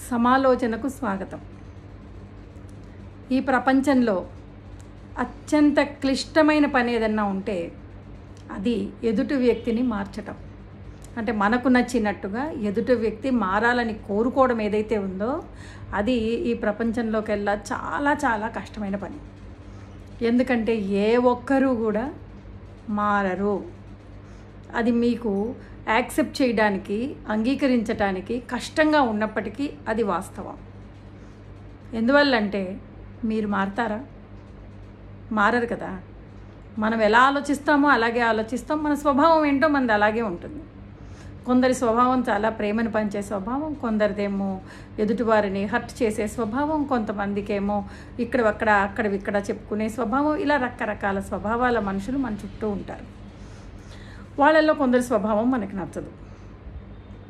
సమాలోచనకు స్వాగతం. ఈ ప్రపంచంలో అత్యంత క్లిష్టమైన పని ఏదన్నా ఉంటే అది ఎదుటి వ్యక్తిని మార్చటం. అంటే మనకు నచ్చినట్టుగా ఎదుటి వ్యక్తి మారాలని కోరుకోవడం ఏదైతే ఉందో అది ఈ ప్రపంచంలోకెల్లా చాలా చాలా కష్టమైన పని. ఎందుకంటే ఏ ఒక్కరూ కూడా మారరు. అది మీకు యాక్సెప్ట్ చేయడానికి, అంగీకరించడానికి కష్టంగా ఉన్నప్పటికీ అది వాస్తవం. ఎందువల్లంటే మీరు మారతారా? మారరు కదా. మనం ఎలా ఆలోచిస్తామో అలాగే ఆలోచిస్తాం. మన స్వభావం ఏంటో మనది అలాగే ఉంటుంది. కొందరి స్వభావం చాలా ప్రేమను పంచే స్వభావం, కొందరిదేమో ఎదుటివారిని హర్ట్ చేసే స్వభావం, కొంతమందికేమో అక్కడ చెప్పుకునే స్వభావం. ఇలా రకరకాల స్వభావాల మనుషులు మన చుట్టూ ఉంటారు. వాళ్ళల్లో కొందరి స్వభావం మనకి నచ్చదు.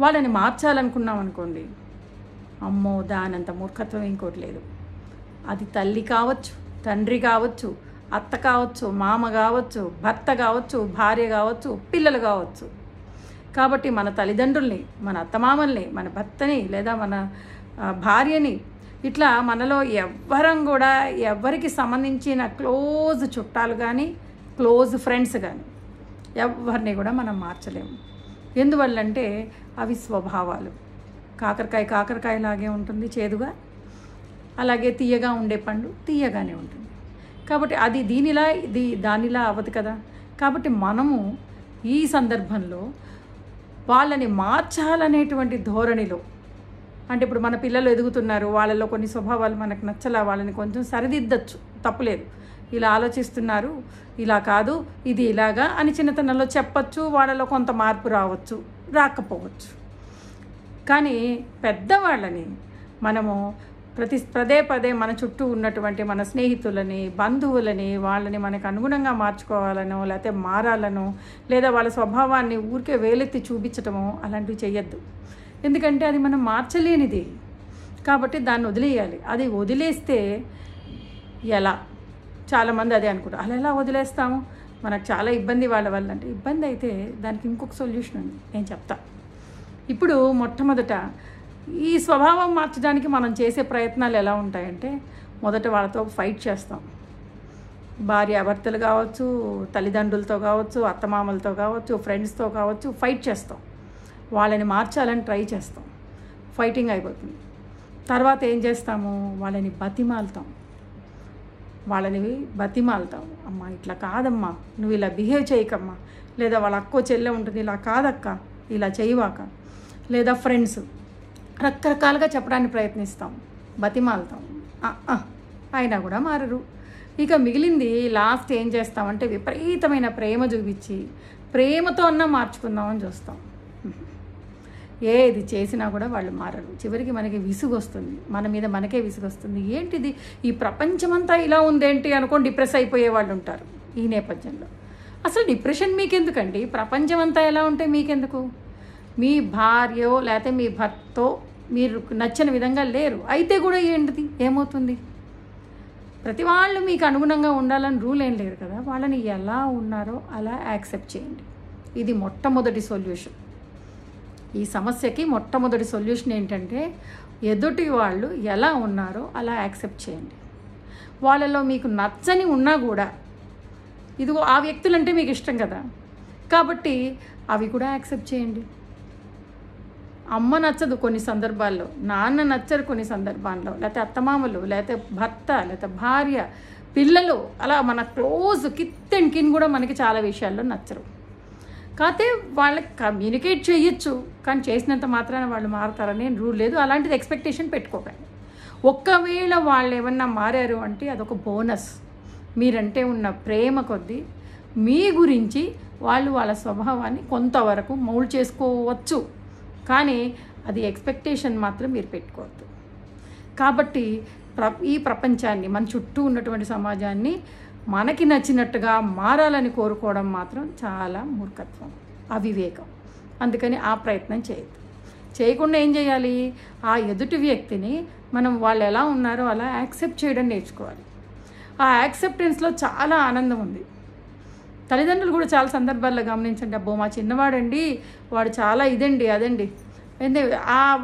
వాళ్ళని మార్చాలనుకున్నాం అనుకోండి, అమ్మో దానంత మూర్ఖత్వం ఇంకోటి లేదు. అది తల్లి కావచ్చు, తండ్రి కావచ్చు, అత్త కావచ్చు, మామ కావచ్చు, భర్త కావచ్చు, భార్య కావచ్చు, పిల్లలు కావచ్చు. కాబట్టి మన తల్లిదండ్రుల్ని, మన అత్తమామల్ని, మన భర్తని లేదా మన భార్యని, ఇట్లా మనలో ఎవ్వరికి సంబంధించిన క్లోజ్ చుట్టాలు కానీ, క్లోజ్ ఫ్రెండ్స్ కానీ ఎవరిని కూడా మనం మార్చలేము. ఎందువల్లంటే అవి స్వభావాలు. కాకరకాయలాగే ఉంటుంది చేదుగా, అలాగే తీయగా ఉండే పండు తీయగానే ఉంటుంది. కాబట్టి అది దానిలా అవ్వదు కదా. కాబట్టి మనము ఈ సందర్భంలో వాళ్ళని మార్చాలనేటువంటి ధోరణిలో, అంటే ఇప్పుడు మన పిల్లలు ఎదుగుతున్నారు, వాళ్ళలో కొన్ని స్వభావాలు మనకు నచ్చలా, వాళ్ళని కొంచెం సరిదిద్దచ్చు, తప్పులేదు. ఇలా ఆలోచిస్తున్నారు, ఇలా కాదు, ఇది ఇలాగా అని చిన్నతనంలో చెప్పచ్చు. వాళ్ళలో కొంత మార్పు రావచ్చు, రాకపోవచ్చు. కానీ పెద్దవాళ్ళని మనము పదే మన చుట్టూ ఉన్నటువంటి మన స్నేహితులని, బంధువులని, వాళ్ళని మనకు అనుగుణంగా మార్చుకోవాలనో, లేకపోతే మారాలనో, లేదా వాళ్ళ స్వభావాన్ని ఊరికే వేలెత్తి చూపించటమో అలాంటివి చేయొద్దు. ఎందుకంటే అది మనం మార్చలేనిది. కాబట్టి దాన్ని వదిలేయాలి. అది వదిలేస్తే ఎలా? చాలామంది అదే అనుకుంటారు, అలా ఎలా వదిలేస్తాము, మనకు చాలా ఇబ్బంది వాళ్ళ వల్ల. అంటే ఇబ్బంది అయితే దానికి ఇంకొక సొల్యూషన్ ఉంది, నేను చెప్తా. ఇప్పుడు మొట్టమొదట ఈ స్వభావం మార్చడానికి మనం చేసే ప్రయత్నాలు ఎలా ఉంటాయంటే, మొదట వాళ్ళతో ఫైట్ చేస్తాం. భార్యాభర్తలు కావచ్చు, తల్లిదండ్రులతో కావచ్చు, అత్తమామలతో కావచ్చు, ఫ్రెండ్స్తో కావచ్చు, ఫైట్ చేస్తాం. వాళ్ళని మార్చాలని ట్రై చేస్తాం. ఫైటింగ్ అయిపోతుంది. తర్వాత ఏం చేస్తాము, వాళ్ళని బతిమాలుతాం. అమ్మ ఇట్లా కాదమ్మా, నువ్వు ఇలా బిహేవ్ చేయకమ్మా, లేదా వాళ్ళ అక్కో చెల్లె ఉంటుంది, ఇలా కాదక్క, ఇలా చేయవాక, లేదా ఫ్రెండ్స్, రకరకాలుగా చెప్పడానికి ప్రయత్నిస్తాం, బతిమాలుతాం. అయినా కూడా మారరు. ఇక మిగిలింది లాస్ట్ ఏం చేస్తామంటే విపరీతమైన ప్రేమ చూపించి ప్రేమతో అన్నా మార్చుకుందామని చూస్తాం. ఏది చేసినా కూడా వాళ్ళు మారరు. చివరికి మనకి విసుగు వస్తుంది, మన మీద మనకే విసుగు వస్తుంది. ఏంటిది, ఈ ప్రపంచమంతా ఇలా ఉందేంటి అనుకోని డిప్రెస్ అయిపోయే వాళ్ళు ఉంటారు. ఈ నేపథ్యంలో అసలు డిప్రెషన్ మీకెందుకండి? ప్రపంచం అంతా ఎలా ఉంటే మీకెందుకు? మీ భార్యో లేకపోతే మీ భర్తో మీరు నచ్చిన విధంగా లేరు అయితే కూడా ఏంటిది, ఏమవుతుంది? ప్రతి వాళ్ళు మీకు అనుగుణంగా ఉండాలని రూల్ ఏం లేదు కదా. వాళ్ళని ఎలా ఉన్నారో అలా యాక్సెప్ట్ చేయండి. ఇది మొట్టమొదటి సొల్యూషన్. ఈ సమస్యకి మొట్టమొదటి సొల్యూషన్ ఏంటంటే, ఎదుటి వాళ్ళు ఎలా ఉన్నారో అలా యాక్సెప్ట్ చేయండి. వాళ్ళలో మీకు నచ్చని ఉన్నా కూడా, ఇదిగో ఆ వ్యక్తులంటే మీకు ఇష్టం కదా, కాబట్టి అవి కూడా యాక్సెప్ట్ చేయండి. అమ్మ నచ్చదు కొన్ని సందర్భాల్లో, నాన్న నచ్చరు కొన్ని సందర్భాల్లో, లేకపోతే అత్తమామలు, లేకపోతే భర్త, లేకపోతే భార్య, పిల్లలు, అలా మన క్లోజ్ కిత్ అండ్ కిన్ కూడా మనకి చాలా విషయాల్లో నచ్చరు. కాకపోతే వాళ్ళకి కమ్యూనికేట్ చేయొచ్చు, కానీ చేసినంత మాత్రాన వాళ్ళు మారుతారని రూల్ లేదు. అలాంటిది ఎక్స్పెక్టేషన్ పెట్టుకోకండి. ఒక్కవేళ వాళ్ళు ఏమన్నా మారారు అంటే అదొక బోనస్. మీరంటే ఉన్న ప్రేమ కొద్దీ మీ గురించి వాళ్ళ స్వభావాన్ని కొంతవరకు మౌల్డ్ చేసుకోవచ్చు, కానీ అది ఎక్స్పెక్టేషన్ మాత్రం మీరు పెట్టుకోవద్దు. కాబట్టి ఈ ప్రపంచాన్ని, మన చుట్టూ ఉన్నటువంటి సమాజాన్ని మనకి నచ్చినట్టుగా మారాలని కోరుకోవడం మాత్రం చాలా మూర్ఖత్వం, అవివేకం. అందుకని ఆ ప్రయత్నం చేయకుండా ఏం చేయాలి, ఆ ఎదుటి వ్యక్తిని మనం వాళ్ళు ఎలా ఉన్నారో అలా యాక్సెప్ట్ చేయడం నేర్చుకోవాలి. ఆ యాక్సెప్టెన్స్లో చాలా ఆనందం ఉంది. తల్లిదండ్రులు కూడా చాలా సందర్భాల్లో గమనించండి, అబ్బో మా చిన్నవాడండి, వాడు చాలా ఇదండి అదండి,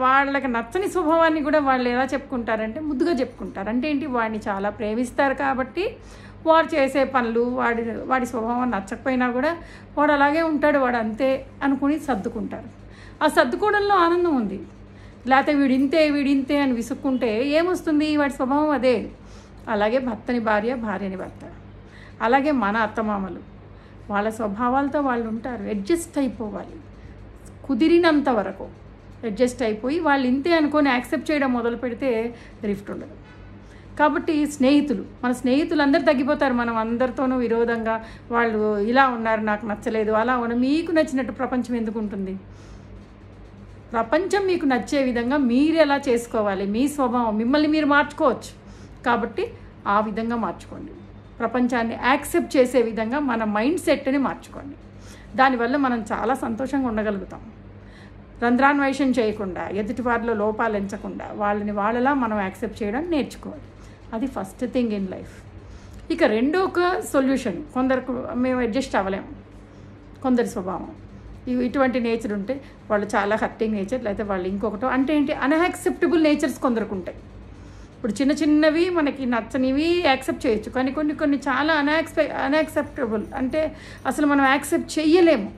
వాళ్ళకి నచ్చని స్వభావాన్ని కూడా వాళ్ళు ఎలా చెప్పుకుంటారంటే ముద్దుగా చెప్పుకుంటారు. అంటే ఏంటి, వాడిని చాలా ప్రేమిస్తారు కాబట్టి వాడు చేసే పనులు, వాడి స్వభావం నచ్చకపోయినా కూడా వాడు అలాగే ఉంటాడు, వాడు అంతే అనుకుని సర్దుకుంటారు. ఆ సర్దుకోవడంలో ఆనందం ఉంది. లేకపోతే వీడింతే అని విసుక్కుంటే ఏమొస్తుంది, వాడి స్వభావం అదే. అలాగే భర్తని భార్య, భార్యని భర్త, అలాగే మన అత్తమామలు వాళ్ళ స్వభావాలతో వాళ్ళు ఉంటారు. అడ్జస్ట్ అయిపోవాలి, కుదిరినంత వరకు అడ్జస్ట్ అయిపోయి వాళ్ళు ఇంతే అనుకొని యాక్సెప్ట్ చేయడం మొదలు పెడితే రిఫ్ట్ ఉండదు. కాబట్టి మన స్నేహితులందరూ తగ్గిపోతారు. మనం అందరితోనూ విరోధంగా, వాళ్ళు ఇలా ఉన్నారు, నాకు నచ్చలేదు, అలా ఉన్నారు. మీకు నచ్చినట్టు ప్రపంచం ఎందుకు ఉంటుంది? ప్రపంచం మీకు నచ్చే విధంగా మీరు ఎలా చేసుకోవాలి, మీ స్వభావం మిమ్మల్ని మీరు మార్చుకోవచ్చు. కాబట్టి ఆ విధంగా మార్చుకోండి. ప్రపంచాన్ని యాక్సెప్ట్ చేసే విధంగా మన మైండ్ సెట్ని మార్చుకోండి. దానివల్ల మనం చాలా సంతోషంగా ఉండగలుగుతాం. రంధ్రాన్వేషణ చేయకుండా, ఎదుటి వారిలో లోపాలు ఎంచకుండా వాళ్ళని వాళ్ళలా మనం యాక్సెప్ట్ చేయడం నేర్చుకోవాలి. అది ఫస్ట్ థింగ్ ఇన్ లైఫ్. ఇక రెండో ఒక సొల్యూషన్, కొందరికి మేము అడ్జస్ట్ అవ్వలేము. కొందరి స్వభావం ఇటువంటి నేచర్ ఉంటే వాళ్ళు చాలా హర్టింగ్ నేచర్, లేకపోతే వాళ్ళు ఇంకొకటో, అంటే ఏంటి, అన్యాక్సెప్టబుల్ నేచర్స్ కొందరికి ఉంటాయి. ఇప్పుడు చిన్నవి మనకి నచ్చనివి యాక్సెప్ట్ చేయొచ్చు, కానీ కొన్ని చాలా అన్యాక్సెప్టబుల్, అంటే అసలు మనం యాక్సెప్ట్ చెయ్యలేము.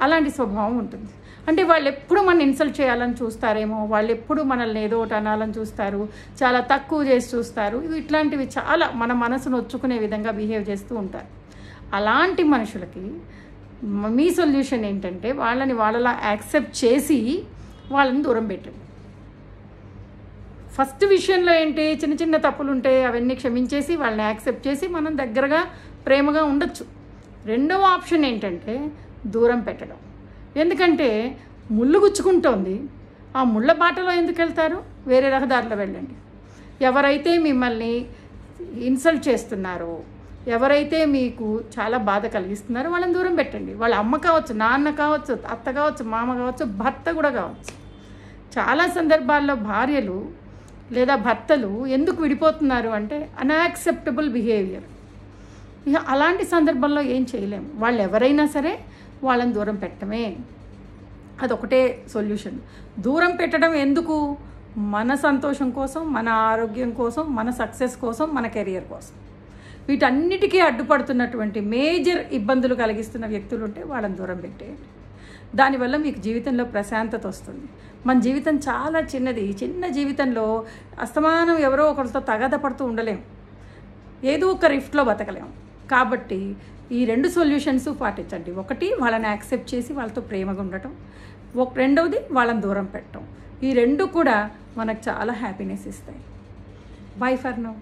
అలాంటి స్వభావం ఉంటుంది. అంటే వాళ్ళు ఎప్పుడు మనం ఇన్సల్ట్ చేయాలని చూస్తారేమో, వాళ్ళు ఎప్పుడు మనల్ని ఏదో ఒకటి అనాలని చూస్తారు, చాలా తక్కువ చేసి చూస్తారు. ఇట్లాంటివి చాలా మన మనసును నొచ్చుకునే విధంగా బిహేవ్ చేస్తూ ఉంటారు. అలాంటి మనుషులకి మీ సొల్యూషన్ ఏంటంటే, వాళ్ళని వాళ్ళలా యాక్సెప్ట్ చేసి వాళ్ళని దూరం పెట్టండి. ఫస్ట్ విషయంలో ఏంటి, చిన్న తప్పులు ఉంటే అవన్నీ క్షమించేసి వాళ్ళని యాక్సెప్ట్ చేసి మనం దగ్గరగా ప్రేమగా ఉండొచ్చు. రెండవ ఆప్షన్ ఏంటంటే దూరం పెట్టడం. ఎందుకంటే ముళ్ళు గుచ్చుకుంటోంది, ఆ ముళ్ళ బాటలో ఎందుకు వెళ్తారు, వేరే రహదారిలో వెళ్ళండి. ఎవరైతే మిమ్మల్ని ఇన్సల్ట్ చేస్తున్నారో, ఎవరైతే మీకు చాలా బాధ కలిగిస్తున్నారో వాళ్ళని దూరం పెట్టండి. వాళ్ళ అమ్మ కావచ్చు, నాన్న కావచ్చు, అత్త కావచ్చు, మామ కావచ్చు, భర్త కూడా కావచ్చు. చాలా సందర్భాల్లో భార్యలు లేదా భర్తలు ఎందుకు విడిపోతున్నారు అంటే అన్యాక్సెప్టబుల్ బిహేవియర్. ఇక అలాంటి సందర్భంలో ఏం చేయలేము. వాళ్ళు ఎవరైనా సరే వాళ్ళని దూరం పెట్టడమే, అదొకటే సొల్యూషన్. దూరం పెట్టడం ఎందుకు, మన సంతోషం కోసం, మన ఆరోగ్యం కోసం, మన సక్సెస్ కోసం, మన కెరియర్ కోసం. వీటన్నిటికీ అడ్డుపడుతున్నటువంటి మేజర్ ఇబ్బందులు కలిగిస్తున్న వ్యక్తులు ఉంటే వాళ్ళని దూరం పెట్టేయండి. దానివల్ల మీకు జీవితంలో ప్రశాంతత వస్తుంది. మన జీవితం చాలా చిన్నది. చిన్న జీవితంలో అస్తమానం ఎవరో ఒకరితో తగాద పడుతూ ఉండలేము, ఏదో ఒక రిఫ్ట్లో బతకలేము. కాబట్టి ఈ రెండు సొల్యూషన్స్ పాటించండి. ఒకటి, వాళ్ళని యాక్సెప్ట్ చేసి వాళ్ళతో ప్రేమగా ఉండటం. రెండవది, వాళ్ళని దూరం పెట్టడం. ఈ రెండు కూడా మనకు చాలా హ్యాపీనెస్ ఇస్తాయి. By for now.